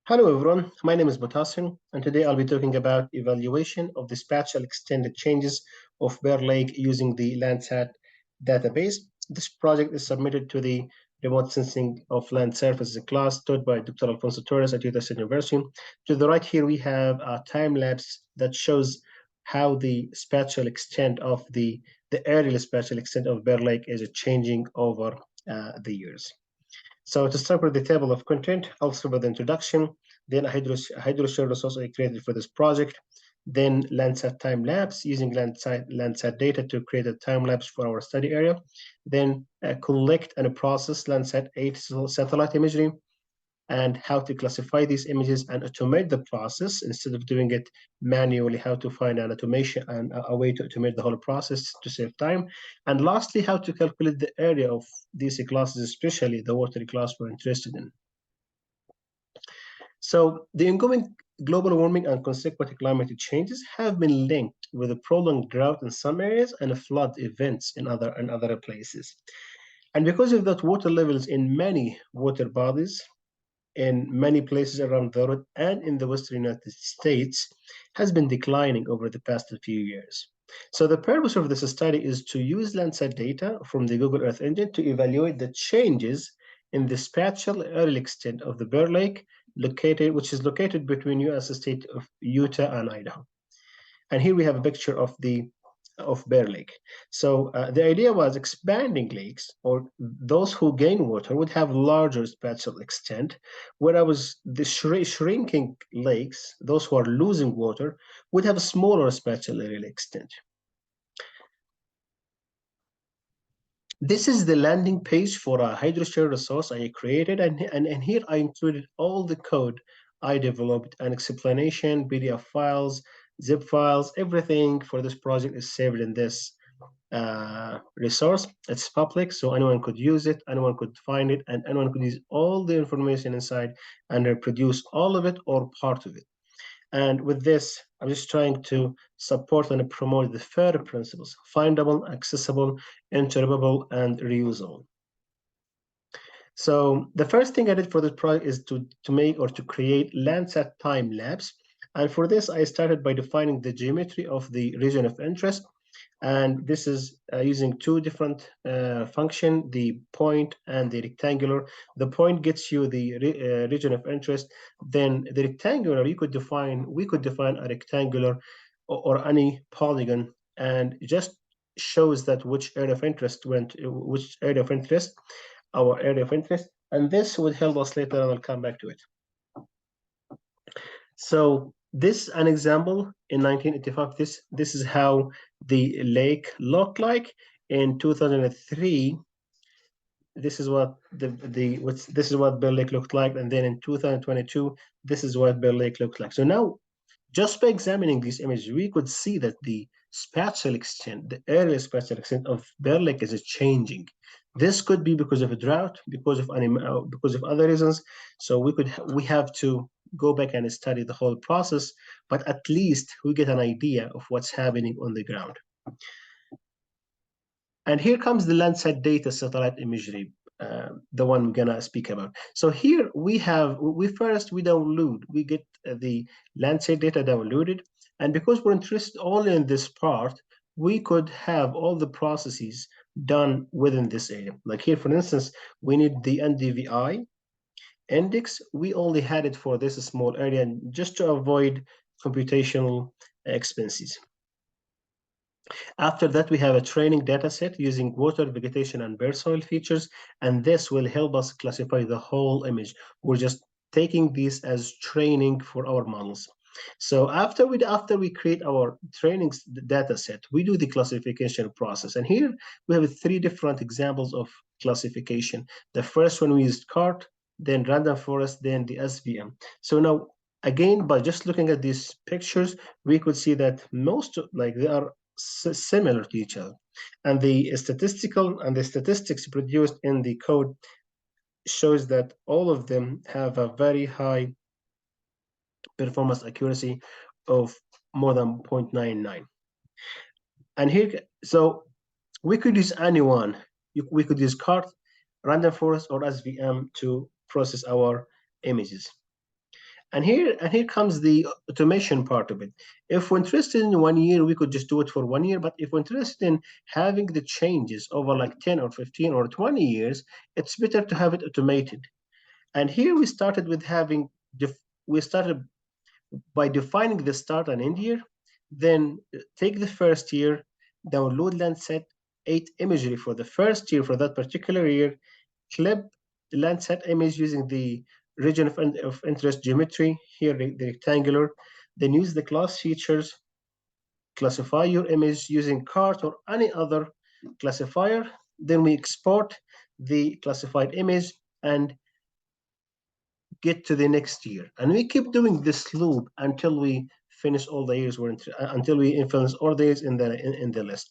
Hello everyone, my name is Motasem, and today I'll be talking about evaluation of the spatial extended changes of Bear Lake using the Landsat database. This project is submitted to the Remote Sensing of Land Surfaces class taught by Dr. Alfonso Torres at Utah State University. To the right here, we have a time lapse that shows how the spatial extent of the aerial spatial extent of Bear Lake is changing over the years. So to start with the table of content, I'll start with the introduction, then a hydroshare resource I created for this project, then Landsat time lapse using Landsat data to create a time lapse for our study area, then collect and process Landsat 8 satellite imagery, and how to classify these images and automate the process instead of doing it manually, how to find an automation and a way to automate the whole process to save time. And lastly, how to calculate the area of these classes, especially the water class we're interested in. So the ongoing global warming and consequent climate changes have been linked with a prolonged drought in some areas and flood events in other places. And because of that, water levels in many water bodies in many places around the world and in the Western United States has been declining over the past few years. So the purpose of this study is to use Landsat data from the Google Earth Engine to evaluate the changes in the spatial aerial extent of the Bear Lake, which is located between U.S. state of Utah and Idaho. And here we have a picture of Bear Lake. So the idea was expanding lakes, or those who gain water, would have larger spatial extent, whereas the shrinking lakes, those who are losing water, would have a smaller spatial area extent. This is the landing page for a hydroshare resource I created, and here I included all the code I developed, an explanation, PDF files, zip files, everything for this project is saved in this resource. It's public, so anyone could use it, anyone could find it, and anyone could use all the information inside and reproduce all of it or part of it. And with this, I'm just trying to support and promote the FAIR principles: findable, accessible, interpretable, and reusable. So the first thing I did for this project is to make or to create Landsat time lapse. And for this, I started by defining the geometry of the region of interest. And this is using two different functions, the point and the rectangular. The point gets you the region of interest. Then the rectangular, we could define a rectangular or any polygon, and it just shows that which area of interest our area of interest, and this would help us later, and I'll come back to it. So this an example in 1985. This is how the lake looked like in 2003. This is what this is what Bear Lake looked like, and then in 2022, this is what Bear Lake looked like. So now, just by examining these images, we could see that the spatial extent, the area spatial extent of Bear Lake is changing. This could be because of a drought, because of other reasons. So we have to go back and study the whole process, but at least we get an idea of what's happening on the ground. And here comes the Landsat data satellite imagery, the one we're gonna speak about. So here we download, we get the Landsat data downloaded, and because we're interested only in this part, we could have all the processes done within this area. Like here, for instance, we need the NDVI index. We only had it for this small area, just to avoid computational expenses. After that, we have a training data set using water, vegetation, and bare soil features, and this will help us classify the whole image. We're just taking this as training for our models. So after we create our training data set, we do the classification process. And here we have three different examples of classification. The first one we used CART, then random forest, then the SVM. So now, again, by just looking at these pictures, we could see that they are similar to each other, and the statistics produced in the code shows that all of them have a very high performance accuracy of more than 0.99. And here, so we could use anyone. We could use CART, random forest, or SVM to process our images. And here comes the automation part of it. If we're interested in 1 year, we could just do it for 1 year. But if we're interested in having the changes over like 10 or 15 or 20 years, it's better to have it automated. And here we started with having, we started by defining the start and end year, then take the first year, download Landsat 8 imagery for the first year for that particular year, clip the Landsat image using the region of interest geometry, here the rectangular, then use the class features, classify your image using cart or any other classifier, then we export the classified image and get to the next year. And we keep doing this loop until we finish all the years until we influence all the years in the list.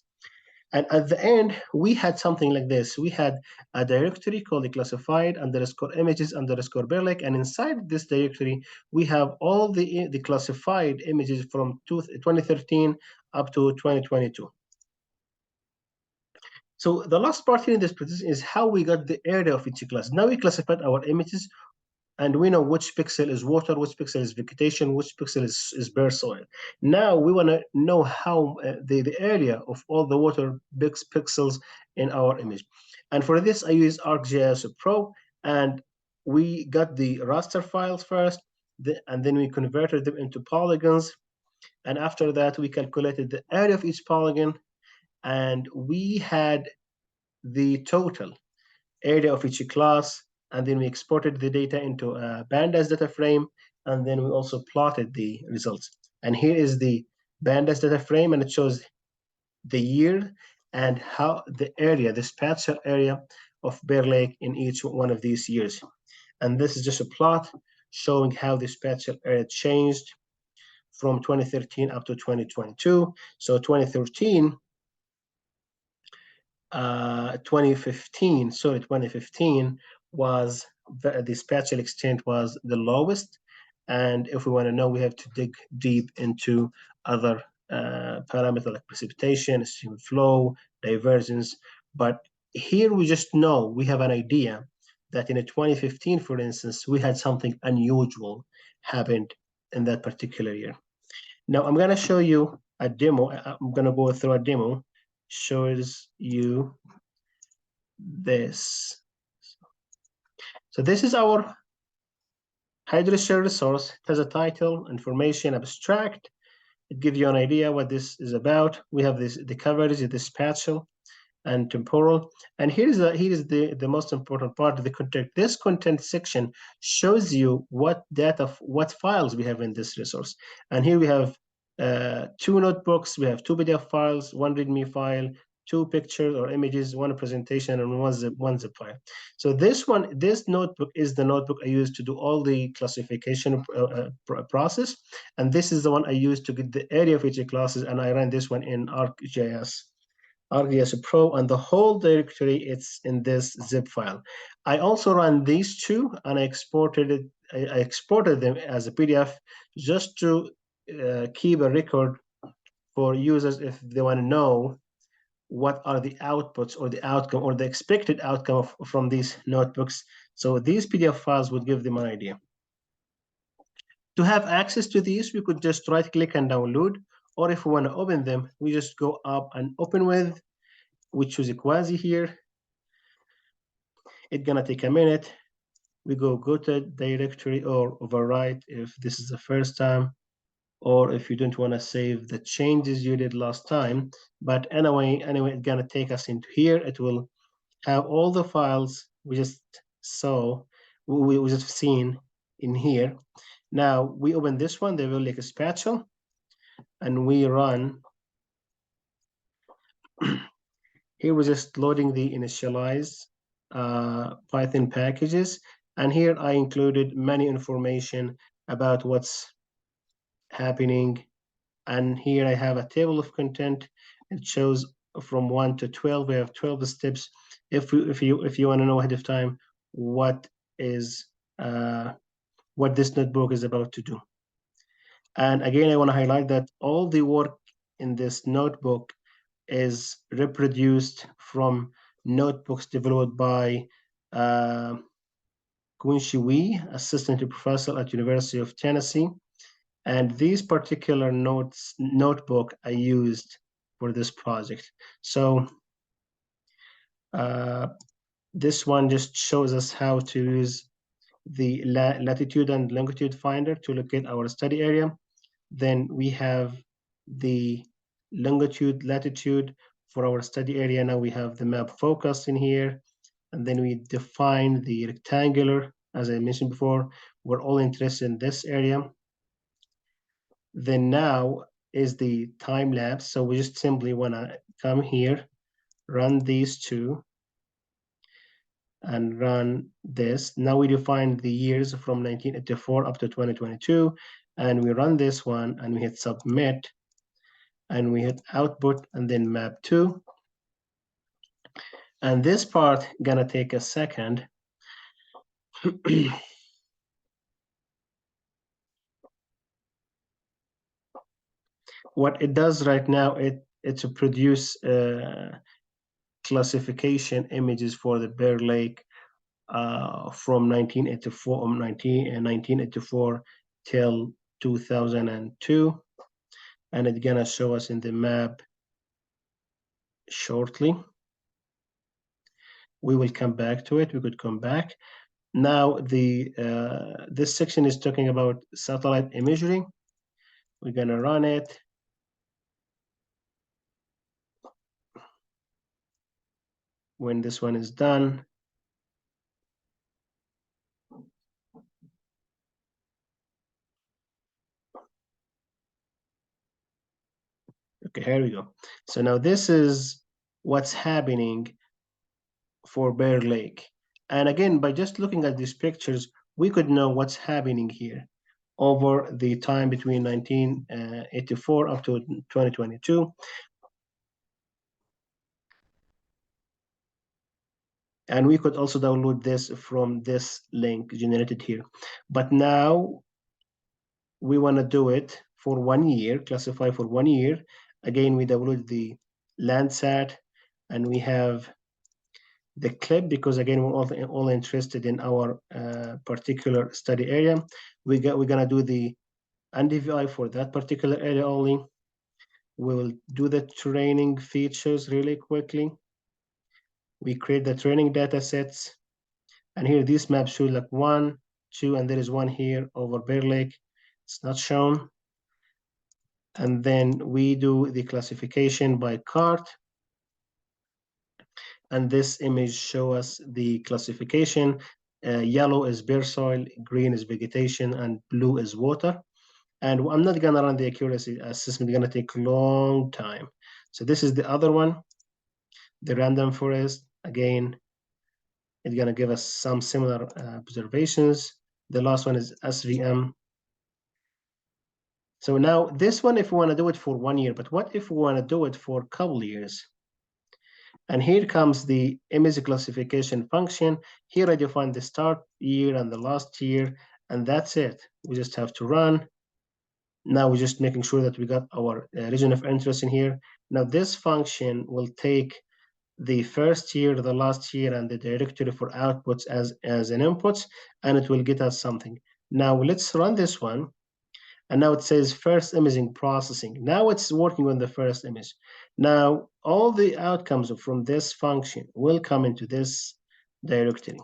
And at the end, we had something like this. We had a directory called the classified underscore images underscore Berlek. And inside this directory, we have all the classified images from 2013 up to 2022. So the last part here in this presentation is how we got the area of each class. Now we classified our images, and we know which pixel is water, which pixel is vegetation, which pixel is bare soil. Now we want to know how the area of all the water pixels in our image. And for this, I use ArcGIS Pro, and we got the raster files first, and then we converted them into polygons. And after that, we calculated the area of each polygon, and we had the total area of each class, and then we exported the data into a pandas data frame, and then we also plotted the results. And here is the pandas data frame, and it shows the year and how the area, the spatial area of Bear Lake in each one of these years. And this is just a plot showing how the spatial area changed from 2013 up to 2022. So 2013, 2015 was the spatial extent was the lowest. And if we want to know, we have to dig deep into other parameters like precipitation, stream flow, divergence. But here we just know, we have an idea that in 2015, for instance, we had something unusual happened in that particular year. Now I'm going to show you a demo. I'm going to go through a demo, shows you this. So this is our hydrosphere resource. It has a title, information, abstract. It gives you an idea what this is about. We have the coverage, the spatial and temporal. And here is the most important part of the content. This content section shows you what data, what files we have in this resource. And here we have 2 notebooks, we have 2 PDF files, 1 README file, 2 pictures or images, 1 presentation, and one zip file. So this notebook is the notebook I use to do all the classification process, and this is the one I use to get the area of each classes, and I ran this one in ArcGIS Pro, and the whole directory, it's in this zip file. I also ran these two, and I exported them as a PDF just to keep a record for users if they want to know what are the outputs or the outcome or the expected outcome from these notebooks. So these PDF files would give them an idea. To have access to these, we could just right click and download, or if we want to open them, we just go up and open with. We choose a quasi here. It's gonna take a minute. We go to directory or overwrite if this is the first time, or if you don't want to save the changes you did last time. But anyway, it's gonna take us into here. It will have all the files we just saw, we just seen in here. Now we open this one, they will like a spatial, and we run. Here we're just loading the initialized Python packages, and here I included many information about what's happening. And here I have a table of content. It shows from 1 to 12. We have 12 steps. If you want to know ahead of time what this notebook is about to do. And again, I want to highlight that all the work in this notebook is reproduced from notebooks developed by Quincy Wee, assistant professor at University of Tennessee. And this particular notebook I used for this project. So this one just shows us how to use the latitude and longitude finder to locate our study area. Then we have the longitude, latitude for our study area. Now we have the map focus in here. And then we define the rectangular, as I mentioned before. We're all interested in this area. Then now is the time lapse. So we just simply want to come here, run these two, and run this. Now we define the years from 1984 up to 2022, and we run this one, and we hit submit, and we hit output, and then map to. And this part gonna take a second. What it does right now, it's to produce classification images for the Bear Lake from 1984 till 2002, and it's gonna show us in the map shortly. We will come back to it. We could come back. Now this section is talking about satellite imagery. We're gonna run it. When this one is done, okay, here we go. So now this is what's happening for Bear Lake. And again, by just looking at these pictures, we could know what's happening here over the time between 1984 up to 2022. And we could also download this from this link generated here. But now we want to do it for 1 year, classify for 1 year. Again, we download the Landsat, and we have the clip because again we're all interested in our particular study area. We're gonna do the NDVI for that particular area only. We will do the training features really quickly. We create the training data sets, and here these maps show like 1, 2, and there is one here over Bear Lake. It's not shown. And then we do the classification by cart. And this image show us the classification. Yellow is bare soil, green is vegetation, and blue is water. And I'm not gonna run the accuracy assessment, it's gonna take a long time. So this is the other one, the random forest. Again, it's gonna give us some similar observations. The last one is SVM. So now this one, if we wanna do it for 1 year, but what if we wanna do it for a couple years? And here comes the image classification function. Here I define the start year and the last year, and that's it. We just have to run. Now we're just making sure that we got our region of interest in here. Now this function will take the first year, the last year, and the directory for outputs as an inputs, and it will get us something. Now let's run this one. And now it says first imaging processing. Now it's working on the first image. Now all the outcomes from this function will come into this directory.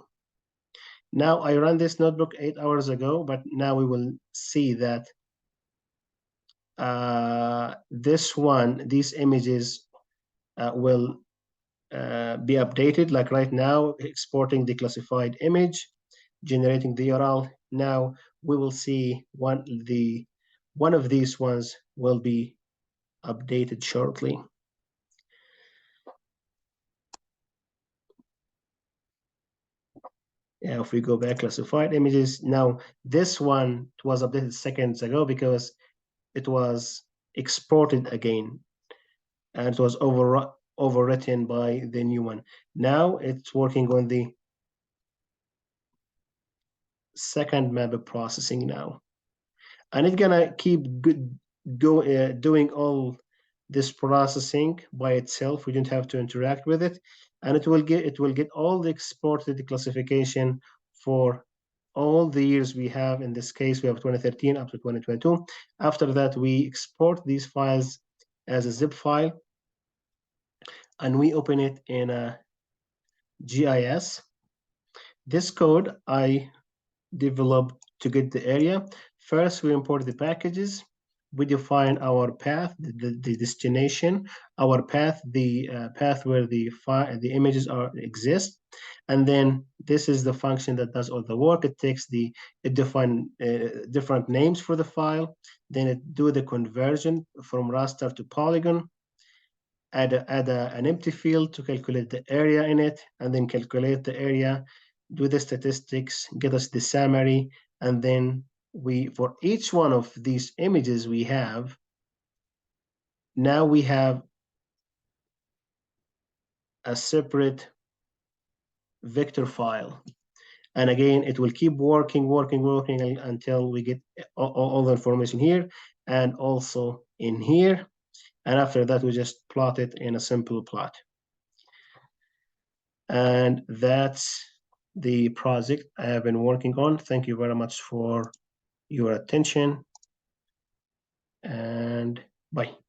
Now I ran this notebook 8 hours ago, but now we will see that these images will be updated. Like right now, exporting the classified image, generating the URL. Now we will see one of these ones will be updated shortly. Yeah, if we go back, classified images. Now this one was updated seconds ago because it was exported again, and it was overwritten by the new one. Now it's working on the second map processing now, and it's gonna keep doing all this processing by itself. We don't have to interact with it, and it will get all the exported classification for all the years we have. In this case, we have 2013 up to 2022. After that, we export these files as a zip file, and we open it in a GIS. This code I developed to get the area. First, we import the packages. We define our path, the destination, our path, the path where the images exist, and then this is the function that does all the work. It takes it define different names for the file, then it do the conversion from raster to polygon, add an empty field to calculate the area in it, and then calculate the area, do the statistics, get us the summary, and then for each one of these images we have, now we have a separate vector file. And again, it will keep working until we get all the information here and also in here. And after that, we just plot it in a simple plot. And that's the project I have been working on. Thank you very much for your attention, and bye.